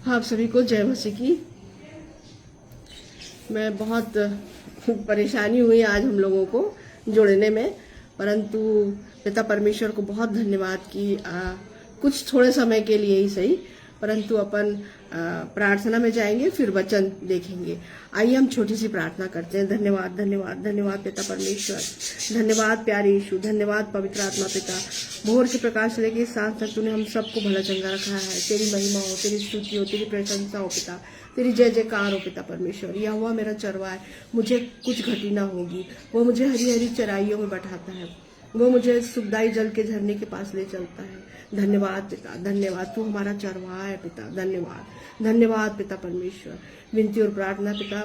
आप सभी को जय मसीह की। मैं बहुत परेशानी हुई आज हम लोगों को जोड़ने में, परंतु पिता परमेश्वर को बहुत धन्यवाद कि कुछ थोड़े समय के लिए ही सही, परंतु अपन प्रार्थना में जाएंगे, फिर वचन देखेंगे। आइए हम छोटी सी प्रार्थना करते हैं। धन्यवाद धन्यवाद धन्यवाद पिता परमेश्वर, धन्यवाद प्यारे यीशु, धन्यवाद पवित्र आत्मा पिता। भोर के प्रकाश लेके साथ तक तूने हम सबको भला चंगा रखा है। तेरी महिमा हो, तेरी स्तुति हो, तेरी प्रशंसा हो पिता, तेरी जय जयकार हो पिता परमेश्वर। यह हुआ मेरा चरवाहा है, मुझे कुछ घटी ना होगी। वो मुझे हरी हरी चराइयों में बैठाता है, वो मुझे सुखदाई जल के झरने के पास ले चलता है। धन्यवाद पिता, धन्यवाद, तू हमारा चरवाहा है पिता। धन्यवाद धन्यवाद पिता परमेश्वर। विनती और प्रार्थना पिता,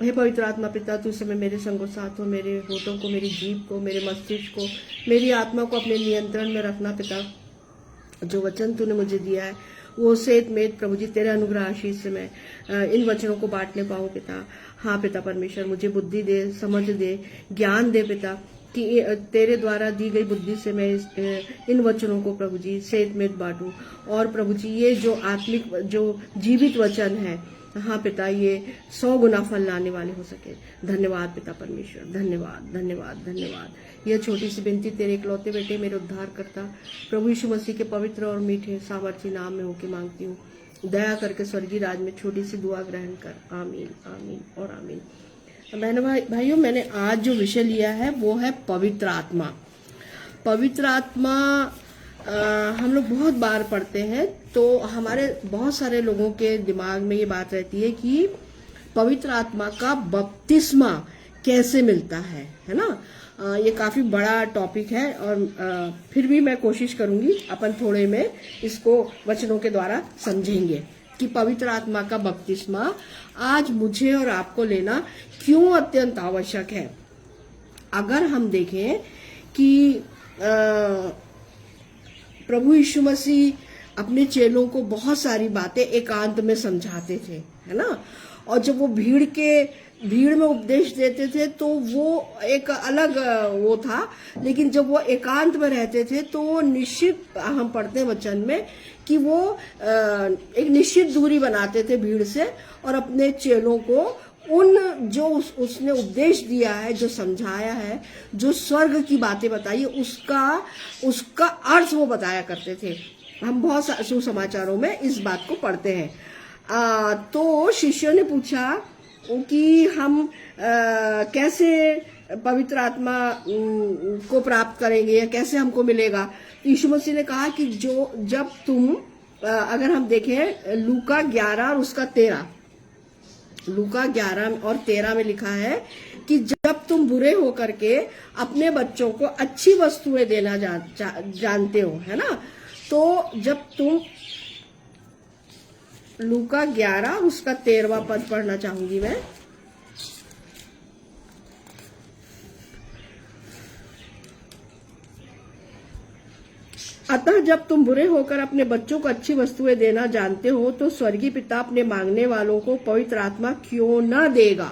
हे पवित्र आत्मा पिता, तू समय मेरे संगो साथ हो, मेरे होठों को, मेरी जीभ को, मेरे मस्तिष्क को, मेरी आत्मा को अपने नियंत्रण में रखना पिता। जो वचन तूने मुझे दिया है वो सेत मेत प्रभु जी तेरे अनुग्रह आशीष से मैं इन वचनों को बांटने पाऊं पिता। हाँ पिता परमेश्वर, मुझे बुद्धि दे, समझ दे, ज्ञान दे पिता, कि तेरे द्वारा दी गई बुद्धि से मैं इन वचनों को प्रभु जी सेत मेत बांटूं। और प्रभु जी ये जो आत्मिक, जो जीवित वचन है, हाँ पिता, ये 100 गुना फल लाने वाले हो सके। धन्यवाद पिता परमेश्वर, धन्यवाद धन्यवाद धन्यवाद। यह छोटी सी विनती तेरे इकलौते बेटे, मेरे उद्धार करता प्रभु यीशु मसीह के पवित्र और मीठे सामर्थी नाम में होके मांगती हूँ। दया करके स्वर्गीय राज में छोटी सी दुआ ग्रहण कर। आमीन आमीन और आमीन। बहनों भाइयों, मैंने आज जो विषय लिया है वो है पवित्र आत्मा। पवित्र आत्मा हम लोग बहुत बार पढ़ते हैं, तो हमारे बहुत सारे लोगों के दिमाग में ये बात रहती है कि पवित्र आत्मा का बपतिस्मा कैसे मिलता है ना। ये काफी बड़ा टॉपिक है और फिर भी मैं कोशिश करूंगी अपन थोड़े में इसको वचनों के द्वारा समझेंगे कि पवित्र आत्मा का बपतिस्मा आज मुझे और आपको लेना क्यों अत्यंत आवश्यक है। अगर हम देखें कि प्रभु यीशु मसीह अपने चेलों को बहुत सारी बातें एकांत में समझाते थे, है ना। और जब वो भीड़ में उपदेश देते थे तो वो एक अलग वो था, लेकिन जब वो एकांत में रहते थे तो वो निश्चित, हम पढ़ते हैं वचन में कि वो एक निश्चित दूरी बनाते थे भीड़ से, और अपने चेलों को उन जो उसने उपदेश दिया है, जो समझाया है, जो स्वर्ग की बातें बताई है, उसका अर्थ वो बताया करते थे। हम बहुत सुसमाचारों में इस बात को पढ़ते हैं। तो शिष्यों ने पूछा कि हम कैसे पवित्र आत्मा को प्राप्त करेंगे या कैसे हमको मिलेगा। यीशु मसीह ने कहा कि जब तुम, अगर हम देखें लूका 11 और उसका 13, लूका 11 और 13 में लिखा है कि जब तुम बुरे होकर के अपने बच्चों को अच्छी वस्तुएं देना जानते हो, है ना। तो जब तुम, लूका 11 उसका 13वां पद पढ़ना चाहूंगी मैं। अतः जब तुम बुरे होकर अपने बच्चों को अच्छी वस्तुएं देना जानते हो तो स्वर्गीय पिता अपने मांगने वालों को पवित्र आत्मा क्यों न देगा।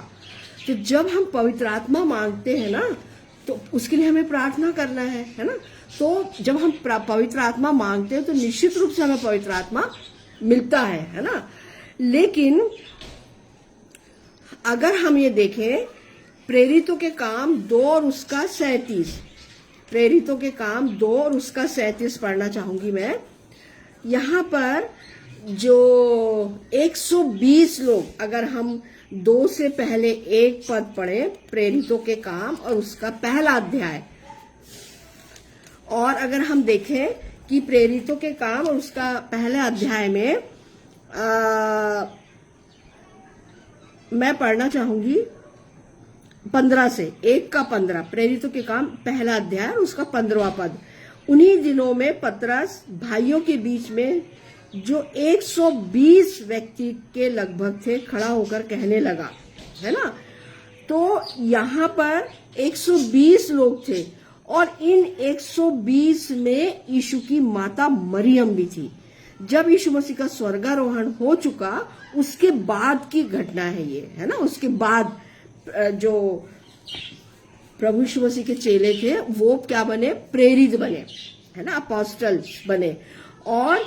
तो जब हम पवित्र आत्मा मांगते हैं ना, तो उसके लिए हमें प्रार्थना करना है ना। तो जब हम पवित्र आत्मा मांगते हैं तो निश्चित रूप से हमें पवित्र आत्मा मिलता है ना। लेकिन अगर हम ये देखें प्रेरितों के काम 2 और उसका 37, प्रेरितों के काम 2 और उसका 37 पढ़ना चाहूंगी मैं। यहाँ पर जो 120 लोग, अगर हम 2 से पहले एक पद पढ़े, प्रेरितों के काम और उसका पहला अध्याय, और अगर हम देखें कि प्रेरितों के काम और उसका पहला अध्याय में मैं पढ़ना चाहूंगी 15 से 1 का 15, प्रेरितों के काम पहला अध्याय और उसका 15वां पद। उन्हीं दिनों में पतरस भाइयों के बीच में जो 120 व्यक्ति के लगभग थे खड़ा होकर कहने लगा, है ना। तो यहाँ पर 120 लोग थे और इन 120 में यीशु की माता मरियम भी थी। जब यीशु मसीह का स्वर्गारोहण हो चुका उसके बाद की घटना है ये, है ना। उसके बाद जो प्रभु यीशु मसीह के चेले थे वो क्या बने, प्रेरित बने, है ना, अपोस्टल्स बने। और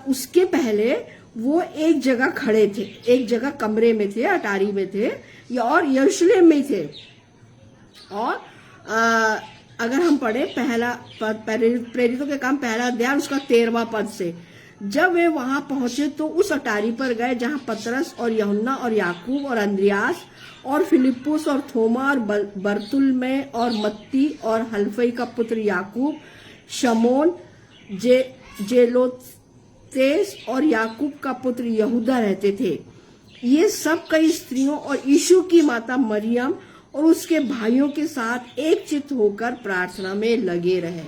उसके पहले वो एक जगह खड़े थे, एक जगह कमरे में थे, अटारी में थे और यरूशलेम में थे। और अगर हम पढ़े पहला प्रेरितों के काम पहला अध्याय उसका 13वां पद से, जब वे वहां पहुंचे तो उस अटारी पर गए जहां पतरस और यूहन्ना और याकूब और अंद्रियास और फिलिप्पुस और थोमा और बरतुल्मै और मत्ती और हल्फई का पुत्र याकूब, शमौन, जेलोतेस और याकूब का पुत्र यहूदा रहते थे। ये सब कई स्त्रियों और यीशु की माता मरियम और उसके भाइयों के साथ एक चित्त होकर प्रार्थना में लगे रहे।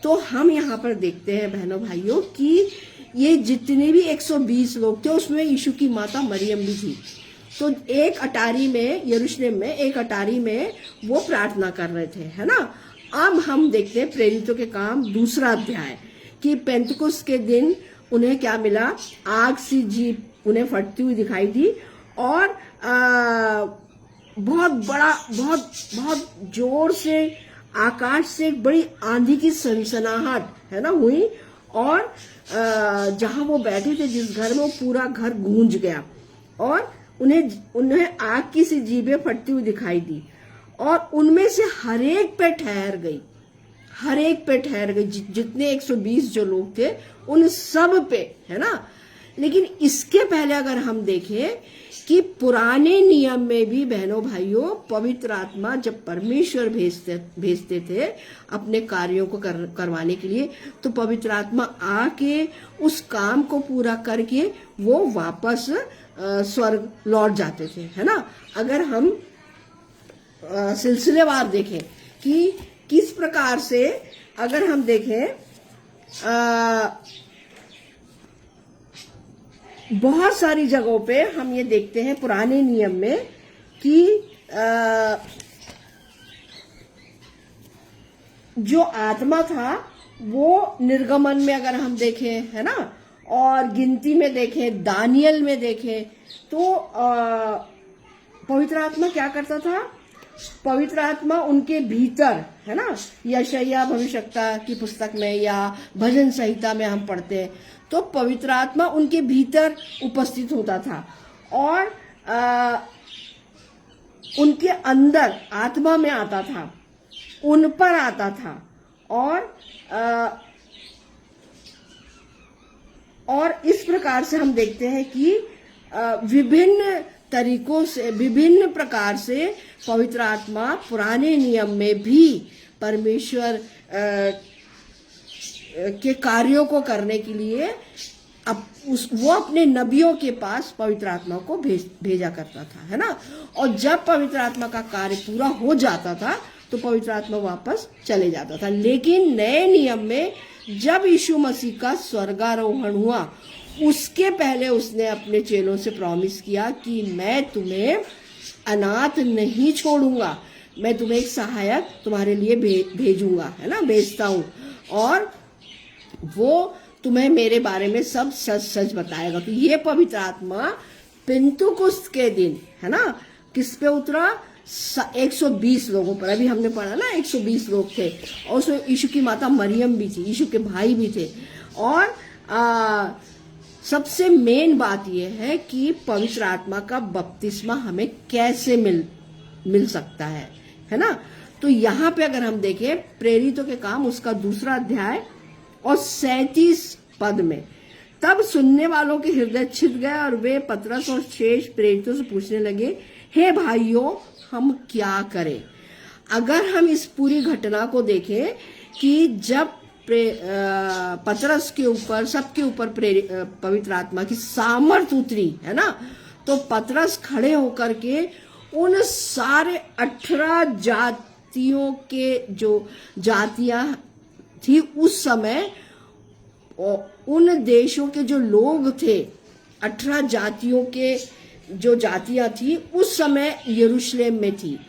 तो हम यहाँ पर देखते हैं बहनों भाइयों कि ये जितने भी 120 लोग थे उसमें यीशु की माता मरियम भी थी। तो एक अटारी में, यरूशलेम में एक अटारी में वो प्रार्थना कर रहे थे, है ना। अब हम देखते हैं प्रेरितों के काम 2 अध्याय कि पेंतकुस्त के दिन उन्हें क्या मिला, आग सी जीप उन्हें फटती हुई दिखाई दी और बहुत बड़ा, बहुत जोर से आकाश से एक बड़ी आंधी की सनसनाहट, है ना, हुई। और जहां वो बैठे थे जिस घर में, वो पूरा घर गूंज गया और उन्हें आग की सी जीभें फटती हुई दिखाई दी और उनमें से हर एक पे ठहर गई, जितने 120 जो लोग थे उन सब पे, है ना। लेकिन इसके पहले अगर हम देखें कि पुराने नियम में भी बहनों भाइयों पवित्र आत्मा जब परमेश्वर भेजते थे अपने कार्यों को करवाने के लिए, तो पवित्र आत्मा आके उस काम को पूरा करके वो वापस स्वर्ग लौट जाते थे, है ना। अगर हम सिलसिलेवार देखें कि किस प्रकार से, अगर हम देखें बहुत सारी जगहों पे हम ये देखते हैं पुराने नियम में कि जो आत्मा था वो निर्गमन में अगर हम देखें, है ना, और गिनती में देखें, दानियल में देखें, तो पवित्र आत्मा क्या करता था, पवित्र आत्मा उनके भीतर, है ना, यशायाह भविष्यवक्ता की पुस्तक में या भजन संहिता में हम पढ़ते हैं तो पवित्र आत्मा उनके भीतर उपस्थित होता था और उनके अंदर आत्मा में आता था, उन पर आता था और इस प्रकार से हम देखते हैं कि विभिन्न तरीकों से, विभिन्न प्रकार से पवित्र आत्मा पुराने नियम में भी परमेश्वर के कार्यों को करने के लिए वो अपने नबियों के पास पवित्र आत्मा को भेजा करता था, है ना। और जब पवित्र आत्मा का कार्य पूरा हो जाता था तो पवित्र आत्मा वापस चले जाता था। लेकिन नए नियम में जब यीशु मसीह का स्वर्गारोहण हुआ उसके पहले उसने अपने चेलों से प्रॉमिस किया कि मैं तुम्हें अनाथ नहीं छोड़ूंगा, मैं तुम्हें एक सहायक तुम्हारे लिए भेजूंगा, है ना, भेजता हूं और वो तुम्हें मेरे बारे में सब सच सच बताएगा। तो ये पवित्र आत्मा पेंतुकुस्त के दिन, है ना, किस पे उतरा, 120 लोगों पर। अभी हमने पढ़ा ना 120 लोग थे और उसमें यीशु की माता मरियम भी थी, यीशु के भाई भी थे। और सबसे मेन बात यह है कि पवित्र आत्मा का बपतिस्मा हमें कैसे मिल सकता है ना। तो यहाँ पे अगर हम देखें प्रेरितों के काम उसका 2 अध्याय और 37 पद में, तब सुनने वालों के हृदय छिद गए और वे पतरस और शेष प्रेरितों से पूछने लगे, हे भाइयों हम क्या करें। अगर हम इस पूरी घटना को देखें कि जब पतरस के ऊपर, सबके ऊपर पवित्र आत्मा की सामर्थ उतरी, है ना, तो पतरस खड़े होकर के उन सारे 18 जातियों के जो जातियां थी उस समय, उन देशों के जो लोग थे, 18 जातियों के जो जातियां थी उस समय यरूशलेम में थी।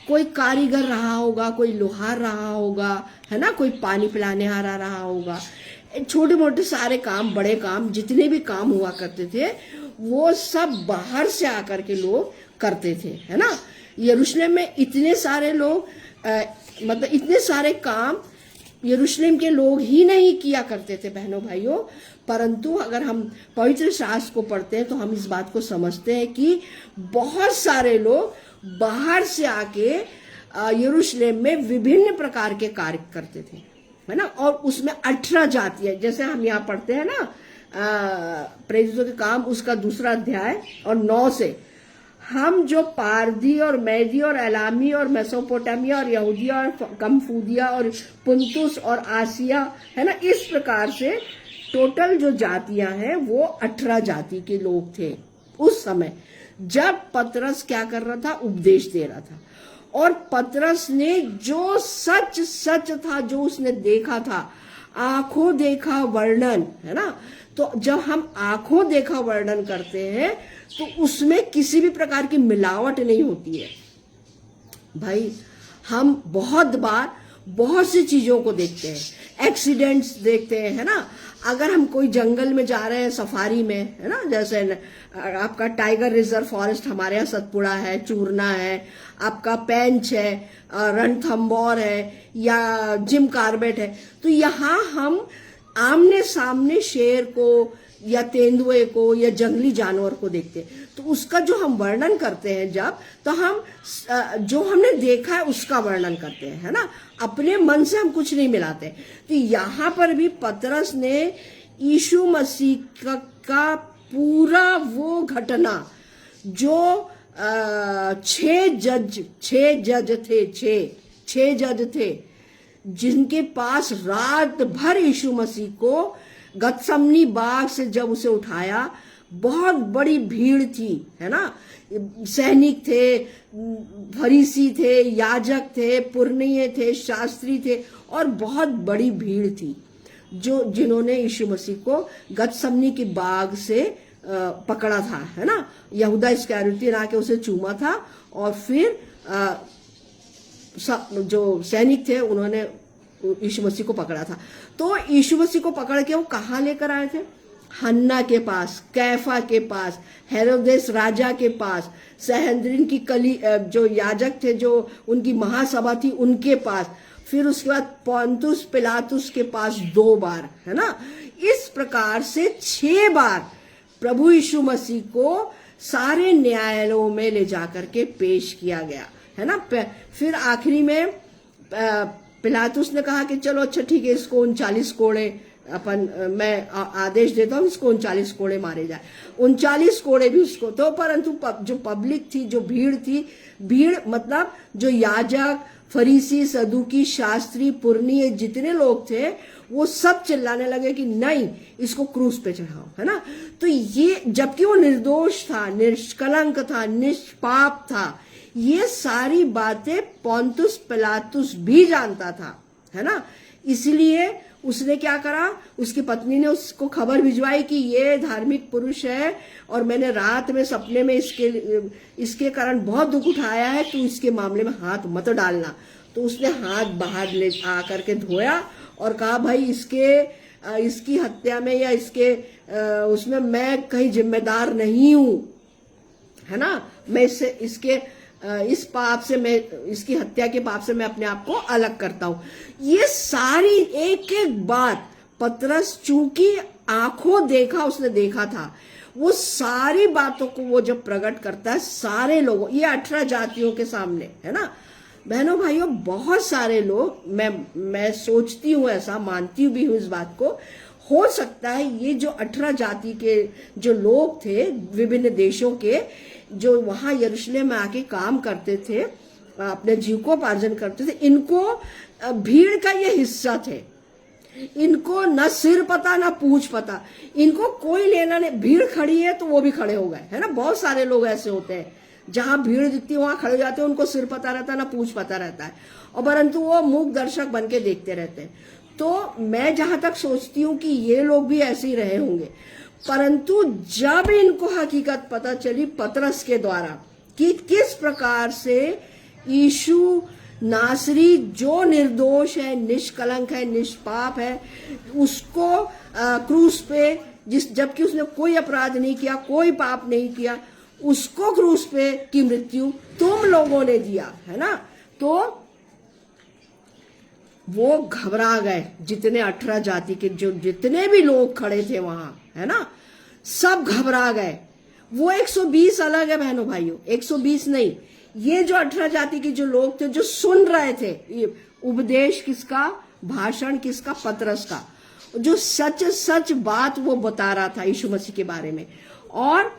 कोई कारीगर रहा होगा, कोई लोहार रहा होगा, है ना, कोई पानी पिलाने हारा रहा होगा, छोटे मोटे सारे काम, बड़े काम, जितने भी काम हुआ करते थे वो सब बाहर से आकर के लोग करते थे, है ना। यरूशलेम में इतने सारे लोग, मतलब इतने सारे काम यरूशलेम के लोग ही नहीं किया करते थे बहनों भाइयों, परंतु अगर हम पवित्र शास्त्र को पढ़ते हैं तो हम इस बात को समझते हैं कि बहुत सारे लोग बाहर से आके यरूशलेम में विभिन्न प्रकार के कार्य करते थे, है ना। और उसमें 18 जातियां, जैसे हम यहाँ पढ़ते हैं ना प्रेरितों के काम उसका 2 अध्याय और 9 से, हम जो पारदी और मैदी और एलामी और मेसोपोटामिया और यहूदिया और कमफूदिया और पुंतुस और आसिया, है ना, इस प्रकार से टोटल जो जातियां हैं वो 18 जाति के लोग थे उस समय, जब पतरस क्या कर रहा था, उपदेश दे रहा था। और पतरस ने जो सच सच था, जो उसने देखा था, आंखों देखा वर्णन, है ना। तो जब हम आंखों देखा वर्णन करते हैं तो उसमें किसी भी प्रकार की मिलावट नहीं होती है भाई। हम बहुत बार बहुत सी चीजों को देखते हैं, एक्सीडेंट्स देखते हैं, है ना। अगर हम कोई जंगल में जा रहे हैं सफारी में, है ना, जैसे आपका टाइगर रिजर्व फॉरेस्ट हमारे यहाँ सतपुड़ा है, चूरना है, आपका पेंच है, रणथंबोर है या जिम कार्बेट है, तो यहाँ हम आमने सामने शेर को या तेंदुए को या जंगली जानवर को देखते हैं। तो उसका जो हम वर्णन करते हैं जब, तो हम जो हमने देखा है उसका वर्णन करते हैं, है ना, अपने मन से हम कुछ नहीं मिलाते। तो यहाँ पर भी पतरस ने यीशु मसीह का पूरा वो घटना जो 6 जज थे जिनके पास रात भर यीशु मसीह को गतसमनी बाग से जब उसे उठाया, बहुत बड़ी भीड़ थी, है ना। सैनिक थे, फरीसी थे, याजक थे, पुरनिये थे, शास्त्री थे, और बहुत बड़ी भीड़ थी जो जिन्होंने यीशु मसीह को गतसमनी की बाग से पकड़ा था, है ना। यहूदा इस्करियोती ने आके उसे चूमा था और फिर जो सैनिक थे उन्होंने यीशु मसीह को पकड़ा था। तो यीशु मसीह को पकड़ के वो कहाँ लेकर आए थे? हन्ना के पास, कैफा के पास, हेरोदेस राजा के पास, सहेंद्रीन की कली जो याजक थे, जो उनकी महासभा थी, उनके पास, फिर उसके बाद पोंतुस पिलातुस के पास 2 बार, है ना। इस प्रकार से 6 बार प्रभु यीशु मसीह को सारे न्यायालयों में ले जाकर के पेश किया गया, है ना। फिर आखिरी में पिलातुस ने कहा कि चलो अच्छा ठीक है, इसको 39 कोड़े मैं आदेश देता हूँ, इसको 39 कोड़े मारे जाए। 39 कोड़े भी उसको तो, परंतु जो पब्लिक थी, जो भीड़ थी, भीड़ मतलब जो याजक, फरीसी, सदुकी, शास्त्री, पुरनिये जितने लोग थे, वो सब चिल्लाने लगे कि नहीं, इसको क्रूस पे चढ़ाओ, है ना। तो ये जबकि वो निर्दोष था, निष्कलंक था, निष्पाप था, ये सारी बातें पोंतुस पिलातुस भी जानता था, है ना। इसलिए उसने क्या करा, उसकी पत्नी ने उसको खबर भिजवाई कि ये धार्मिक पुरुष है और मैंने रात में सपने में इसके कारण बहुत दुख उठाया है, तो इसके मामले में हाथ मत डालना। तो उसने हाथ बाहर ले आकर के धोया और कहा भाई इसकी हत्या में या इसके उसमें मैं कहीं जिम्मेदार नहीं हूं, है ना। मैं इस पाप से, मैं इसकी हत्या के पाप से मैं अपने आप को अलग करता हूं। ये सारी एक एक बात पतरस चूंकि आंखों देखा, उसने देखा था, वो सारी बातों को वो जब प्रकट करता है सारे लोगों, ये 18 जातियों के सामने, है ना। बहनों भाइयों, बहुत सारे लोग, मैं सोचती हूँ, ऐसा मानती भी हूँ इस बात को, हो सकता है ये जो 18 जाति के जो लोग थे विभिन्न देशों के, जो वहां यरूशलेम में आके काम करते थे, अपने जीविकोपार्जन करते थे, इनको भीड़ का ये हिस्सा थे। इनको न सिर पता न पूछ पता, इनको कोई लेना नहीं। भीड़ खड़ी है तो वो भी खड़े हो गए, है ना। बहुत सारे लोग ऐसे होते हैं, जहां भीड़ दिखती है वहां खड़े हो जाते हैं, उनको सिर पता रहता है ना पूछ पता रहता है, और परंतु वो मूक दर्शक बन के देखते रहते हैं। तो मैं जहां तक सोचती हूँ कि ये लोग भी ऐसे ही रहे होंगे, परंतु जब इनको हकीकत पता चली पतरस के द्वारा कि किस प्रकार से यीशु नासरी जो निर्दोष है, निष्कलंक है, निष्पाप है, उसको क्रूस पे, जबकि उसने कोई अपराध नहीं किया, कोई पाप नहीं किया, उसको क्रूस पे की मृत्यु तुम लोगों ने दिया, है ना। तो वो घबरा गए, जितने 18 जाति के जो जितने भी लोग खड़े थे वहां, है ना, सब घबरा गए। वो 120 अलग है बहनों भाइयों, 120 नहीं, ये जो 18 जाति के जो लोग थे, जो सुन रहे थे ये उपदेश किसका, भाषण किसका, पतरस का, जो सच सच बात वो बता रहा था यीशु मसीह के बारे में। और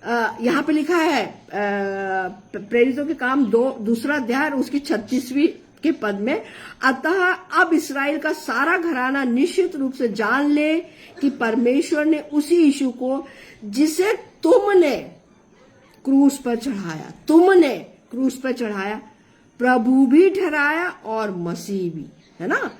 यहाँ पे लिखा है प्रेरितों के काम 2 अध्याय उसकी 36वीं के पद में, अतः अब इस्राएल का सारा घराना निश्चित रूप से जान ले कि परमेश्वर ने उसी यीशु को जिसे तुमने क्रूस पर चढ़ाया, तुमने क्रूस पर चढ़ाया, प्रभु भी ठहराया और मसीह भी, है ना।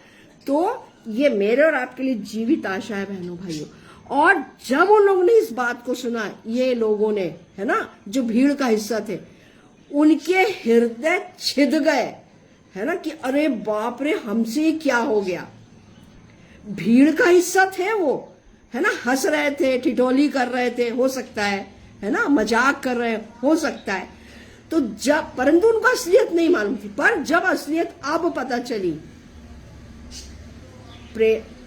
तो ये मेरे और आपके लिए जीवित आशा है बहनों भाइयों। और जब उन लोगों ने इस बात को सुना, ये लोगों ने, है ना, जो भीड़ का हिस्सा थे, उनके हृदय छिद गए, है ना, कि अरे बाप रे, हमसे क्या हो गया। भीड़ का हिस्सा थे वो, है ना, हंस रहे थे, ठिठोली कर रहे थे, हो सकता है ना, मजाक कर रहे हो सकता है। तो जब, परंतु उनको असलियत नहीं मालूम थी। पर जब असलियत अब पता चली,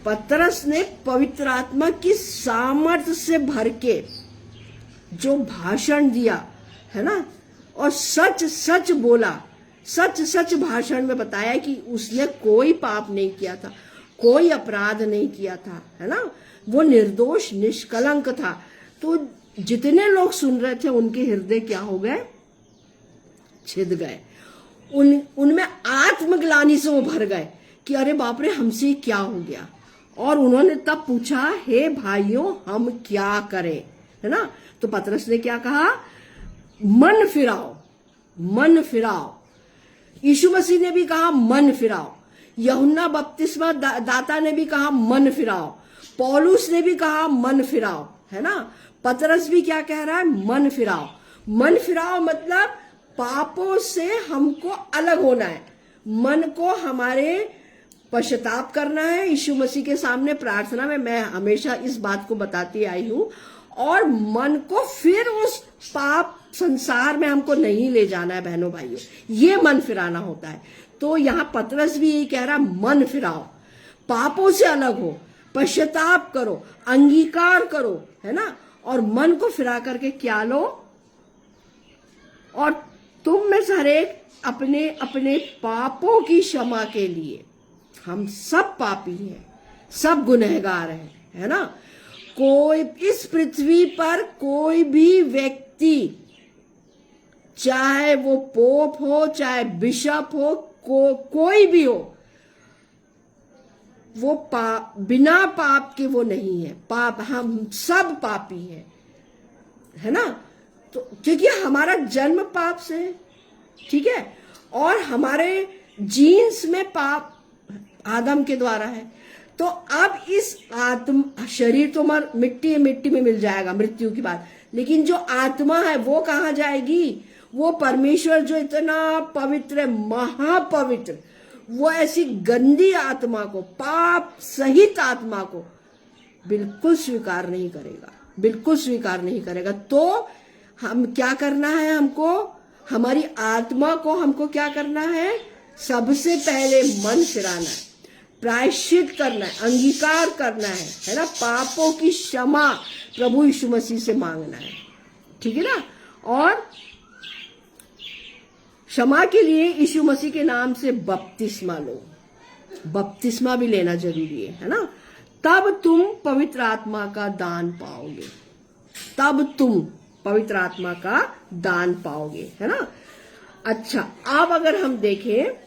पतरस ने पवित्र आत्मा की सामर्थ्य से भर के जो भाषण दिया, है ना, और सच सच बोला, सच सच भाषण में बताया कि उसने कोई पाप नहीं किया था, कोई अपराध नहीं किया था, है ना, वो निर्दोष निष्कलंक था। तो जितने लोग सुन रहे थे उनके हृदय क्या हो गए, छिद गए, उनमें आत्मग्लानि से वो भर गए कि अरे बाप रे, हमसे क्या हो गया। और उन्होंने तब पूछा, हे भाइयों, हम क्या करें, है ना। तो पतरस ने क्या कहा, मन फिराओ, मन फिराओ। यीशु मसीह ने भी कहा मन फिराओ, यूहन्ना बपतिस्मा दाता ने भी कहा मन फिराओ, पौलुस ने भी कहा मन फिराओ, है ना। पतरस भी क्या कह रहा है, मन फिराओ। मन फिराओ मतलब पापों से हमको अलग होना है, मन को हमारे पश्चाताप करना है यीशु मसीह के सामने प्रार्थना में। मैं हमेशा इस बात को बताती आई हूं। और मन को फिर उस पाप संसार में हमको नहीं ले जाना है बहनों भाइयों, ये मन फिराना होता है। तो यहाँ पतरस भी यही कह रहा, मन फिराओ, पापों से अलग हो, पश्चाताप करो, अंगीकार करो, है ना, और मन को फिरा करके क्या लो, और तुम में से हरेक अपने अपने पापों की क्षमा के लिए, हम सब पापी हैं, सब गुनहगार हैं, है ना। कोई इस पृथ्वी पर कोई भी व्यक्ति, चाहे वो पोप हो, चाहे बिशप हो, कोई भी हो, वो बिना पाप के वो नहीं है। पाप, हम सब पापी हैं, है ना। तो क्योंकि हमारा जन्म पाप से है, ठीक है, और हमारे जीन्स में पाप आदम के द्वारा है। तो अब इस शरीर तो मिट्टी में मिल जाएगा मृत्यु की बात, लेकिन जो आत्मा है वो कहाँ जाएगी, वो परमेश्वर जो इतना पवित्र है, महापवित्र, वो ऐसी गंदी आत्मा को, पाप सहित आत्मा को बिल्कुल स्वीकार नहीं करेगा, बिल्कुल स्वीकार नहीं करेगा। तो हम क्या करना है, हमको हमारी आत्मा को हमको क्या करना है, सबसे पहले मन फिराना है, प्रायश्चित करना है, अंगीकार करना है ना, पापों की क्षमा प्रभु यीशु मसीह से मांगना है, ठीक है ना। और क्षमा के लिए यीशु मसीह के नाम से बपतिस्मा लो, बपतिस्मा भी लेना जरूरी है ना। तब तुम पवित्र आत्मा का दान पाओगे, तब तुम पवित्र आत्मा का दान पाओगे, है ना। अच्छा, अब अगर हम देखें,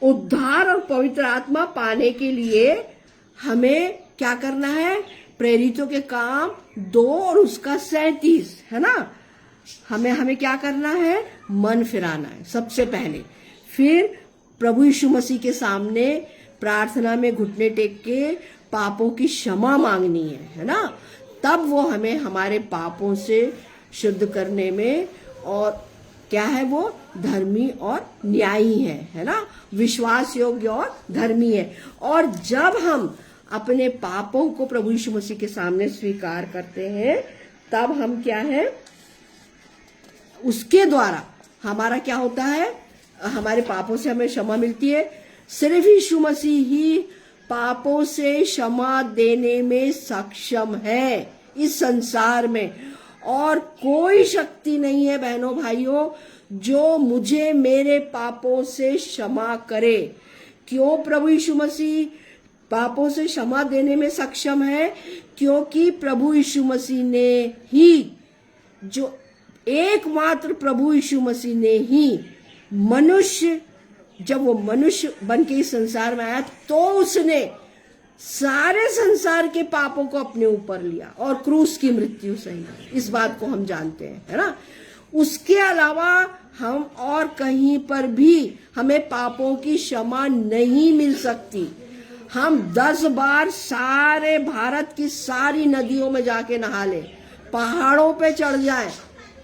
उद्धार और पवित्र आत्मा पाने के लिए हमें क्या करना है, प्रेरितों के काम 2 और उसका 37, है ना। हमें क्या करना है, मन फिराना है सबसे पहले, फिर प्रभु यीशु मसीह के सामने प्रार्थना में घुटने टेक के पापों की क्षमा मांगनी है ना। तब वो हमें हमारे पापों से शुद्ध करने में, और क्या है, वो धर्मी और न्यायी है ना, विश्वास योग्य और धर्मी है। और जब हम अपने पापों को प्रभु यीशु मसीह के सामने स्वीकार करते हैं, तब हम क्या है, उसके द्वारा हमारा क्या होता है, हमारे पापों से हमें क्षमा मिलती है। सिर्फ यीशु मसीह ही पापों से क्षमा देने में सक्षम है इस संसार में, और कोई शक्ति नहीं है बहनों भाइयों जो मुझे मेरे पापों से क्षमा करे। क्यों प्रभु यीशु मसीह पापों से क्षमा देने में सक्षम है? क्योंकि प्रभु यीशु मसीह ने ही, जो एकमात्र प्रभु यीशु मसीह ने ही मनुष्य, जब वो मनुष्य बन के इस संसार में आया तो उसने सारे संसार के पापों को अपने ऊपर लिया और क्रूस की मृत्यु सही। इस बात को हम जानते हैं, है ना। उसके अलावा हम और कहीं पर भी हमें पापों की क्षमा नहीं मिल सकती। हम 10 बार सारे भारत की सारी नदियों में जाके नहा ले, पहाड़ों पे चढ़ जाए,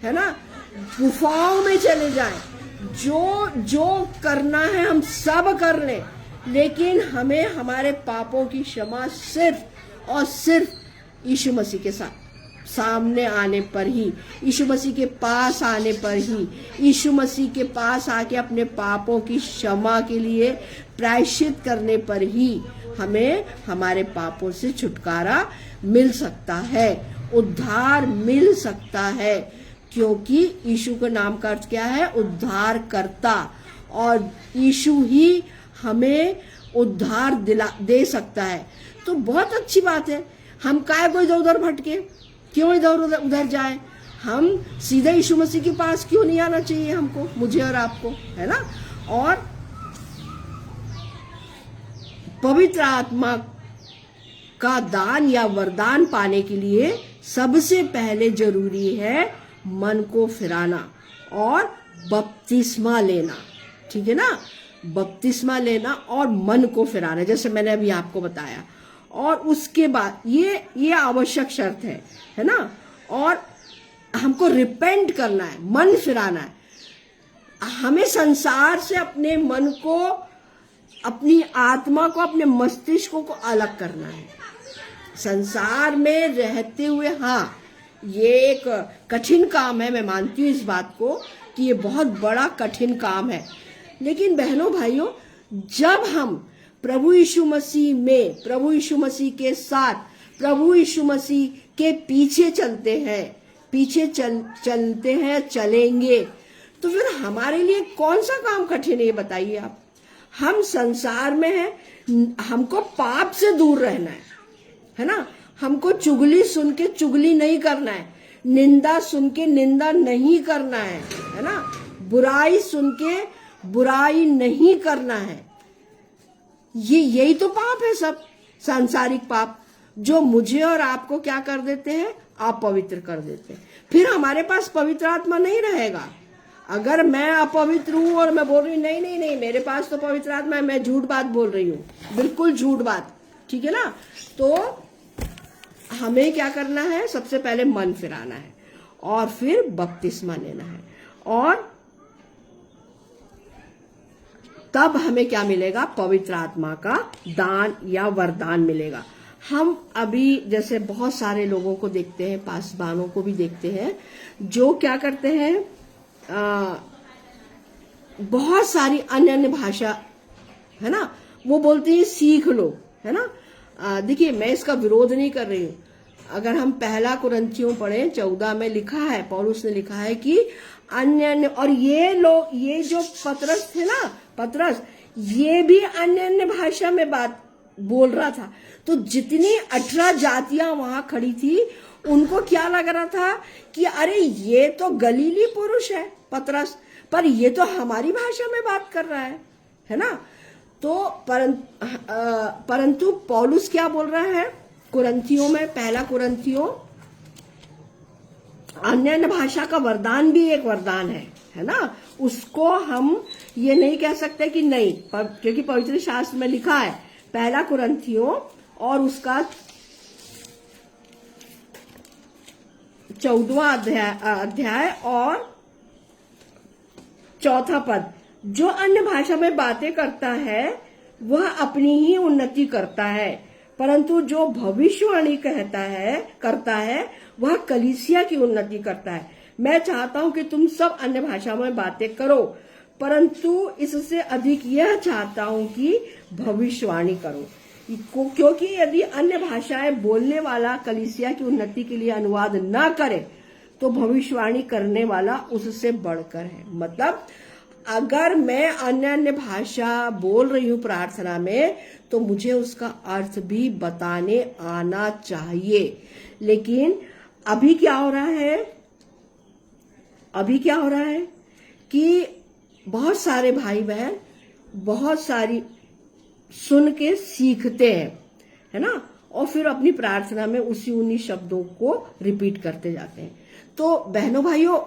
है ना, गुफाओं में चले जाएं, जो जो करना है हम सब कर लें, लेकिन हमें हमारे पापों की क्षमा सिर्फ और सिर्फ यीशु मसीह के सामने आने पर ही, यीशु मसीह के पास आने पर ही, यीशु मसीह के पास आके अपने पापों की क्षमा के लिए प्रायश्चित करने पर ही हमें हमारे पापों से छुटकारा मिल सकता है, उद्धार मिल सकता है। क्योंकि यीशु का नाम का अर्थ क्या है? उद्धार करता, और यीशु ही हमें उद्धार दे सकता है। तो बहुत अच्छी बात है। हम काहे को इधर उधर भटके, क्यों इधर उधर जाए? हम सीधे यीशु मसीह के पास क्यों नहीं आना चाहिए हमको, मुझे और आपको, है ना। और पवित्र आत्मा का दान या वरदान पाने के लिए सबसे पहले जरूरी है मन को फिराना और बपतिस्मा लेना, ठीक है ना। बपतिस्मा लेना और मन को फिराना, जैसे मैंने अभी आपको बताया। और उसके बाद ये आवश्यक शर्त है ना। और हमको रिपेंट करना है, मन फिराना है। हमें संसार से अपने मन को, अपनी आत्मा को, अपने मस्तिष्क को अलग करना है। संसार में रहते हुए, हाँ ये एक कठिन काम है, मैं मानती हूँ इस बात को कि ये बहुत बड़ा कठिन काम है। लेकिन बहनों भाइयों, जब हम प्रभु यीशु मसीह में, प्रभु यीशु मसीह के साथ, प्रभु यीशु मसीह के पीछे चलते हैं, चलेंगे, तो फिर हमारे लिए कौन सा काम कठिन है ये बताइए आप। हम संसार में हैं, हमको पाप से दूर रहना है ना। हमको चुगली सुन के चुगली नहीं करना है, निंदा सुन के निंदा नहीं करना है ना। बुराई सुन के बुराई नहीं करना है। यही तो पाप है, सब सांसारिक पाप, जो मुझे और आपको क्या कर देते हैं? अपवित्र कर देते हैं। फिर हमारे पास पवित्र आत्मा नहीं रहेगा। अगर मैं अपवित्र हूं और मैं बोल रही हूँ नहीं नहीं नहीं मेरे पास तो पवित्र आत्मा है, मैं झूठ बात बोल रही हूँ, बिल्कुल झूठ बात, ठीक है ना। तो हमें क्या करना है? सबसे पहले मन फिराना है और फिर बपतिस्मा लेना है, और तब हमें क्या मिलेगा? पवित्र आत्मा का दान या वरदान मिलेगा। हम अभी जैसे बहुत सारे लोगों को देखते हैं, पासवानों को भी देखते हैं, जो क्या करते हैं, बहुत सारी अन्य अन्य भाषा, है ना, वो बोलते हैं सीख लो, है ना। देखिए, मैं इसका विरोध नहीं कर रही हूँ। अगर हम पहला कुरिन्थियों पढ़े 14 में लिखा है, पौलुस ने लिखा है कि अन्य अन्य, और ये लोग, ये जो पतरस थे ना, पतरस, ये भी अन्य अन्य भाषा में बात बोल रहा था। तो जितनी 18 जातियां वहां खड़ी थी, उनको क्या लग रहा था कि अरे ये तो गलीली पुरुष है पतरस, पर ये तो हमारी भाषा में बात कर रहा है ना। तो परंतु पौलुस क्या बोल रहा है कुरिन्थियों में, पहला कुरिन्थियों, अन्य भाषा का वरदान भी एक वरदान है ना। उसको हम ये नहीं कह सकते कि नहीं, क्योंकि पवित्र शास्त्र में लिखा है, पहला कुरिन्थियों और उसका 14वां अध्याय और 4था पद, जो अन्य भाषा में बातें करता है वह अपनी ही उन्नति करता है, परंतु जो भविष्यवाणी करता है वह कलीसिया की उन्नति करता है। मैं चाहता हूं कि तुम सब अन्य भाषा में बातें करो, परंतु इससे अधिक यह चाहता हूं कि भविष्यवाणी करो, क्योंकि यदि अन्य भाषाएं बोलने वाला कलीसिया की उन्नति के लिए अनुवाद न करे तो भविष्यवाणी करने वाला उससे बढ़कर है। मतलब अगर मैं अन्य भाषा बोल रही हूं प्रार्थना में तो मुझे उसका अर्थ भी बताने आना चाहिए। लेकिन अभी क्या हो रहा है कि बहुत सारे भाई बहन बहुत सारी सुन के सीखते हैं, है ना, और फिर अपनी प्रार्थना में उन्हीं शब्दों को रिपीट करते जाते हैं। तो बहनों भाइयों,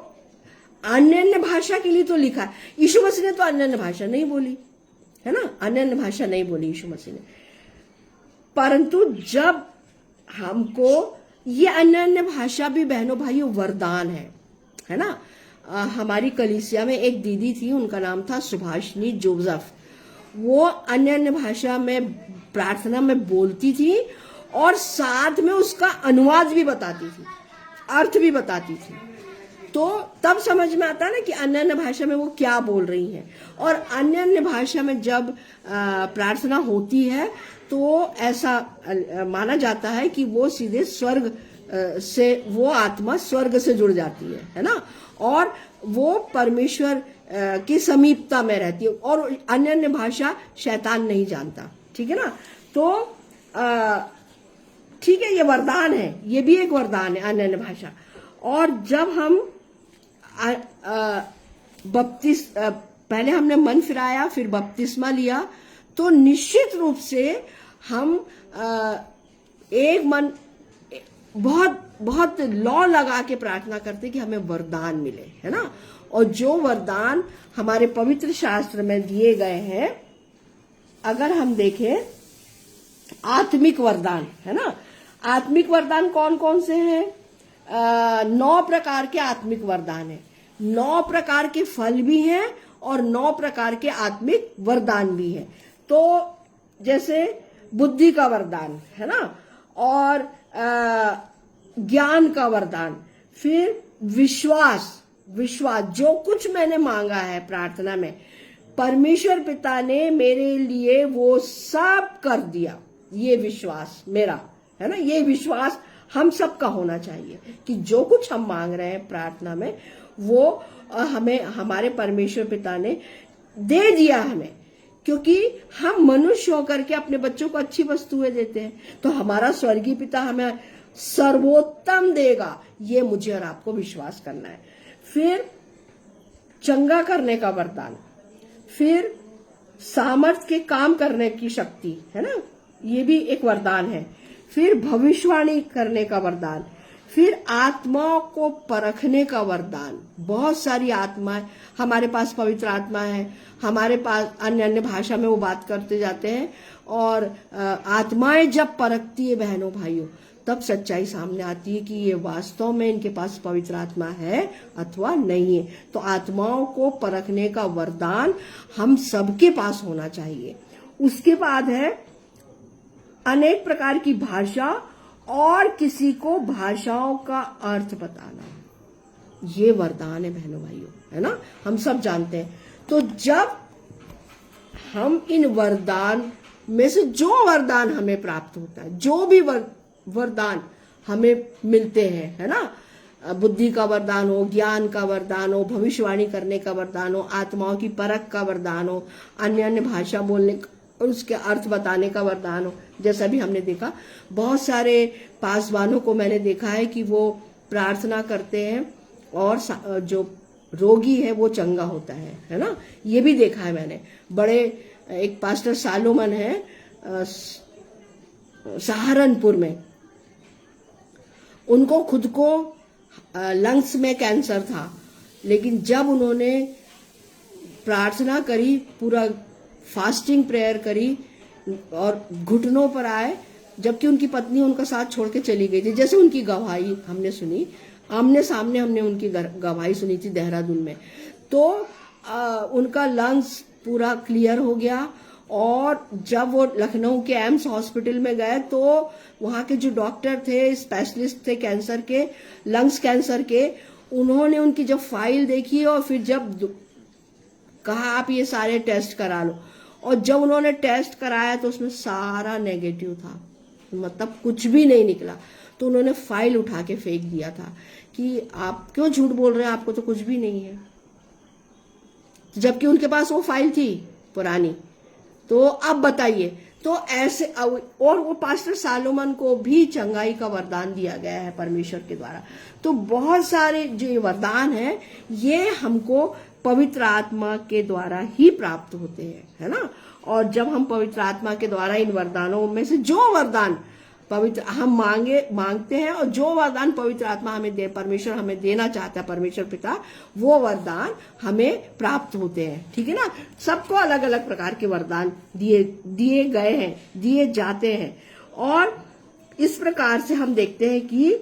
अन्य भाषा के लिए तो लिखा है, यीशु मसीह ने तो अन्य भाषा नहीं बोली, है ना, अन्य भाषा नहीं बोली यीशु मसीह ने। परंतु जब हमको ये अन्य भाषा भी बहनों भाइयों वरदान है ना। हमारी कलीसिया में एक दीदी थी, उनका नाम था सुभाषिनी जोसेफ। वो अन्य भाषा में प्रार्थना में बोलती थी और साथ में उसका अनुवाद भी बताती थी, अर्थ भी बताती थी। तो तब समझ में आता है ना कि अन्य भाषा में वो क्या बोल रही हैं। और अन्य भाषा में जब प्रार्थना होती है तो ऐसा माना जाता है कि वो सीधे स्वर्ग से, वो आत्मा स्वर्ग से जुड़ जाती है ना, और वो परमेश्वर की समीपता में रहती है, और अन्य भाषा शैतान नहीं जानता, ठीक है ना। तो ठीक है, ये वरदान है, ये भी एक वरदान है अन्य भाषा। और जब हम पहले हमने मन फिराया, फिर बपतिस्मा लिया, तो निश्चित रूप से हम एक मन बहुत लौ लगा के प्रार्थना करते कि हमें वरदान मिले, है ना। और जो वरदान हमारे पवित्र शास्त्र में दिए गए हैं, अगर हम देखें आत्मिक वरदान, है ना, आत्मिक वरदान कौन कौन से हैं? 9 प्रकार के आत्मिक वरदान है, 9 प्रकार के फल भी हैं और 9 प्रकार के आत्मिक वरदान भी हैं। तो जैसे बुद्धि का वरदान, है ना, और ज्ञान का वरदान, फिर विश्वास, जो कुछ मैंने मांगा है प्रार्थना में परमेश्वर पिता ने मेरे लिए वो सब कर दिया, ये विश्वास मेरा, है ना। ये विश्वास हम सबका होना चाहिए कि जो कुछ हम मांग रहे हैं प्रार्थना में वो हमें हमारे परमेश्वर पिता ने दे दिया हमें, क्योंकि हम मनुष्य होकर के अपने बच्चों को अच्छी वस्तुएं देते हैं, तो हमारा स्वर्गीय पिता हमें सर्वोत्तम देगा, ये मुझे और आपको विश्वास करना है। फिर चंगा करने का वरदान, फिर सामर्थ्य के काम करने की शक्ति, है ना, ये भी एक वरदान है। फिर भविष्यवाणी करने का वरदान, फिर आत्माओं को परखने का वरदान। बहुत सारी आत्माएं हमारे पास, पवित्र आत्मा है हमारे पास, अन्य भाषा में वो बात करते जाते हैं, और आत्माएं जब परखती है बहनों भाइयों, तब सच्चाई सामने आती है कि ये वास्तव में इनके पास पवित्र आत्मा है अथवा नहीं है। तो आत्माओं को परखने का वरदान हम सबके पास होना चाहिए। उसके बाद है अनेक प्रकार की भाषा और किसी को भाषाओं का अर्थ बताना, ये वरदान है बहनों भाइयों, है ना, हम सब जानते हैं। तो जब हम इन वरदान में से जो वरदान हमें प्राप्त होता है, जो भी वरदान हमें मिलते हैं, है ना, बुद्धि का वरदान हो, ज्ञान का वरदान हो, भविष्यवाणी करने का वरदान हो, आत्माओं की परख का वरदान हो, अन्य भाषा बोलने और उसके अर्थ बताने का वरदान हो। जैसा भी हमने देखा, बहुत सारे पासवानों को मैंने देखा है कि वो प्रार्थना करते हैं और जो रोगी है वो चंगा होता है ना, ये भी देखा है मैंने। बड़े एक पास्टर सालोमन है सहारनपुर में, उनको खुद को लंग्स में कैंसर था, लेकिन जब उन्होंने प्रार्थना करी, पूरा फास्टिंग प्रेयर करी और घुटनों पर आए, जबकि उनकी पत्नी उनका साथ छोड़ के चली गई थी, जैसे उनकी गवाही हमने सुनी, आमने सामने हमने उनकी गवाही सुनी थी देहरादून में, तो उनका लंग्स पूरा क्लियर हो गया। और जब वो लखनऊ के एम्स हॉस्पिटल में गए तो वहाँ के जो डॉक्टर थे, स्पेशलिस्ट थे कैंसर के, लंग्स कैंसर के, उन्होंने उनकी जब फाइल देखी और फिर जब कहा आप ये सारे टेस्ट करा लो, और जब उन्होंने टेस्ट कराया तो उसमें सारा नेगेटिव था, मतलब कुछ भी नहीं निकला। तो उन्होंने फाइल उठा के फेंक दिया था कि आप क्यों झूठ बोल रहे हैं, आपको तो कुछ भी नहीं है, जबकि उनके पास वो फाइल थी पुरानी। तो अब बताइए, तो ऐसे, और वो पास्टर सालोमन को भी चंगाई का वरदान दिया गया है परमेश्वर के द्वारा। तो बहुत सारे जो वरदान है ये हमको पवित्र आत्मा के द्वारा ही प्राप्त होते हैं, है ना। और जब हम पवित्र आत्मा के द्वारा इन वरदानों में से जो वरदान पवित्र हम मांगते हैं, और जो वरदान पवित्र आत्मा हमें परमेश्वर हमें देना चाहता है, परमेश्वर पिता, वो वरदान हमें प्राप्त होते हैं, ठीक है ना। सबको अलग अलग प्रकार के वरदान दिए गए हैं, दिए जाते हैं। और इस प्रकार से हम देखते हैं कि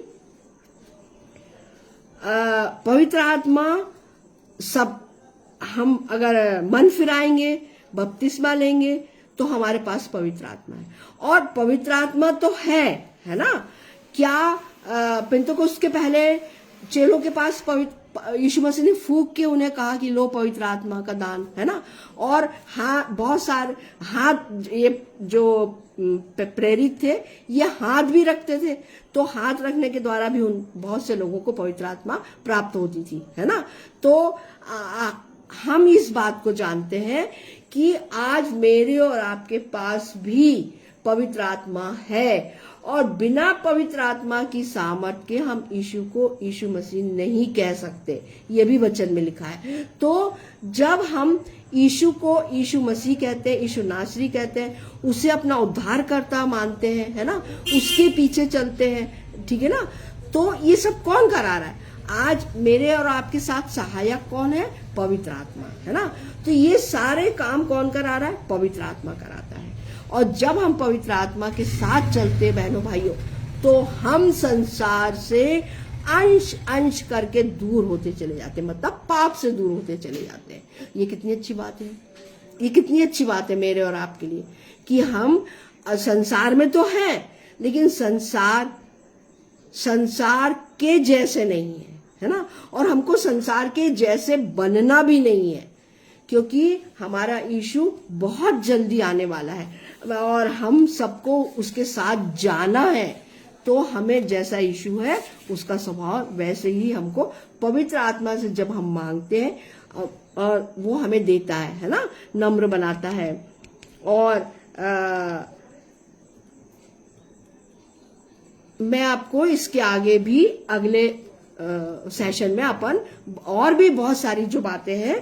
पवित्र आत्मा सब, हम अगर मन फिराएंगे, बपतिस्मा लेंगे, तो हमारे पास पवित्र आत्मा है। और पवित्र आत्मा तो है ना। क्या पेंतुकोस्त के पहले चेलों के पास यीशु मसीह ने फूंक के उन्हें कहा कि लो पवित्र आत्मा का दान, है ना। और हाँ, बहुत सारे हाथ, ये जो प्रेरित थे ये हाथ भी रखते थे, तो हाथ रखने के द्वारा भी उन बहुत से लोगों को पवित्र आत्मा प्राप्त होती थी, है ना। तो हम इस बात को जानते हैं कि आज मेरे और आपके पास भी पवित्र आत्मा है, और बिना पवित्र आत्मा की सामर्थ के हम यीशु मसीह नहीं कह सकते, ये भी वचन में लिखा है। तो जब हम यीशु को यीशु मसीह कहते हैं, यीशु नासरी कहते हैं, उसे अपना उद्धारकर्ता मानते हैं, है ना, उसके पीछे चलते हैं, ठीक है ना। तो ये सब कौन करा रहा है? आज मेरे और आपके साथ सहायक कौन है? पवित्र आत्मा, है ना। तो ये सारे काम कौन करा रहा है? पवित्र आत्मा कराता है। और जब हम पवित्र आत्मा के साथ चलते बहनों भाइयों, तो हम संसार से अंश अंश करके दूर होते चले जाते, मतलब पाप से दूर होते चले जाते हैं। ये कितनी अच्छी बात है, ये कितनी अच्छी बात है मेरे और आपके लिए, कि हम संसार में तो हैं, लेकिन संसार के जैसे नहीं है ना। और हमको संसार के जैसे बनना भी नहीं है, क्योंकि हमारा यीशु बहुत जल्दी आने वाला है, और हम सबको उसके साथ जाना है। तो हमें जैसा यीशु है उसका स्वभाव वैसे ही हमको पवित्र आत्मा से जब हम मांगते हैं, और वो हमें देता है ना, नम्र बनाता है। और मैं आपको इसके आगे भी अगले सेशन में अपन और भी बहुत सारी जो बातें हैं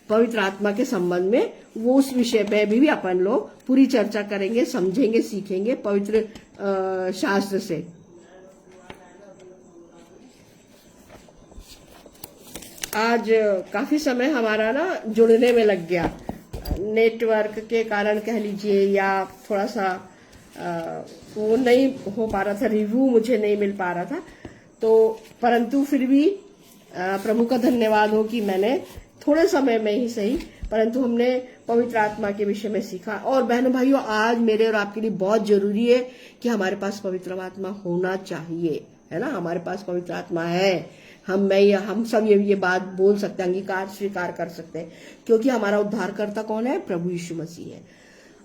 पवित्र आत्मा के संबंध में, वो उस विषय पे भी अपन लोग पूरी चर्चा करेंगे, समझेंगे, सीखेंगे पवित्र शास्त्र से। आज काफी समय हमारा ना जुड़ने में लग गया, नेटवर्क के कारण कह लीजिए, या थोड़ा सा वो नहीं हो पा रहा था, रिव्यू मुझे नहीं मिल पा रहा था। तो परंतु फिर भी प्रभु का धन्यवाद हो कि मैंने थोड़े समय में ही सही, परंतु हमने पवित्र आत्मा के विषय में सीखा। और बहनों भाइयों, आज मेरे और आपके लिए बहुत जरूरी है कि हमारे पास पवित्र आत्मा होना चाहिए, है ना। हमारे पास पवित्र आत्मा है, हम सब ये बात बोल सकते हैं, अंगीकार स्वीकार कर सकते हैं, क्योंकि हमारा उद्धारकर्ता कौन है? प्रभु यीशु मसीह है।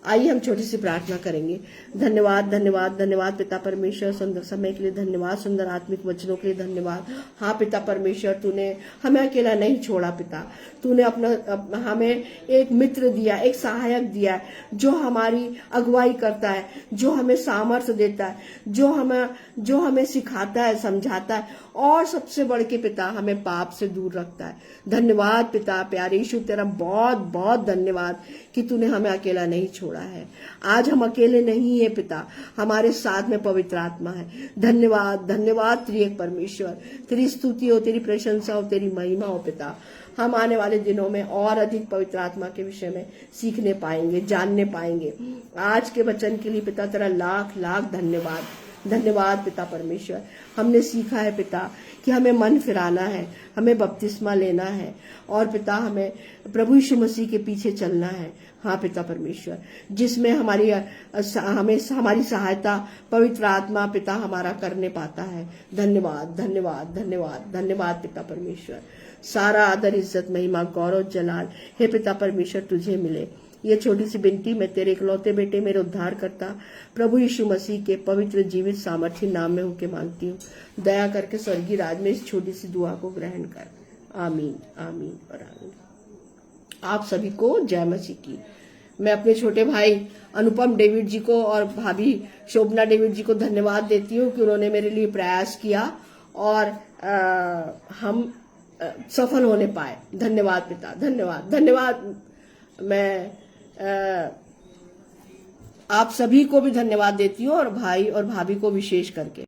आइए हम छोटी सी प्रार्थना करेंगे। धन्यवाद धन्यवाद धन्यवाद पिता परमेश्वर, सुंदर समय के लिए धन्यवाद, सुंदर आत्मिक वचनों के लिए धन्यवाद। हाँ पिता परमेश्वर, तूने हमें अकेला नहीं छोड़ा पिता, तूने अपना हमें एक मित्र दिया, एक सहायक दिया, जो हमारी अगुवाई करता है, जो हमें सामर्थ्य देता है, जो हमें सिखाता है, समझाता है, और सबसे बढ़ के पिता हमें पाप से दूर रखता है। धन्यवाद पिता प्यारे यीशु, तेरा बहुत बहुत धन्यवाद कि तूने हमें अकेला नहीं छोड़ा है। आज हम अकेले नहीं है पिता, हमारे साथ में पवित्र आत्मा है। धन्यवाद धन्यवाद त्रिएक परमेश्वर, तेरी स्तुति हो, तेरी प्रशंसा हो, तेरी महिमा हो पिता। हम आने वाले दिनों में और अधिक पवित्र आत्मा के विषय में सीखने पाएंगे, जानने पाएंगे। आज के वचन के लिए पिता तेरा लाख लाख धन्यवाद। धन्यवाद पिता परमेश्वर। हमने सीखा है पिता कि हमें मन फिराना है, हमें बपतिस्मा लेना है और पिता हमें प्रभु यीशु मसीह के पीछे चलना है। हाँ पिता परमेश्वर, जिसमें हमें हमारी सहायता पवित्र आत्मा पिता हमारा करने पाता है। धन्यवाद धन्यवाद धन्यवाद धन्यवाद पिता परमेश्वर। सारा आदर इज्जत महिमा गौरव जलाल हे पिता परमेश्वर तुझे मिले। ये छोटी सी विनती मैं तेरे इकलौते बेटे मेरे उद्धार करता प्रभु यीशु मसीह के पवित्र जीवित सामर्थ्य नाम में होके मांगती हूँ। दया करके स्वर्गीय राज में इस छोटी सी दुआ को ग्रहण कर। आमीन आमीन और आमीन। आप सभी को जय मसीह की। मैं अपने छोटे भाई अनुपम डेविड जी को और भाभी शोभना डेविड जी को धन्यवाद देती हूँ कि उन्होंने मेरे लिए प्रयास किया और हम सफल होने पाए। धन्यवाद पिता, धन्यवाद धन्यवाद। मैं आप सभी को भी धन्यवाद देती हूँ और भाई और भाभी को विशेष करके।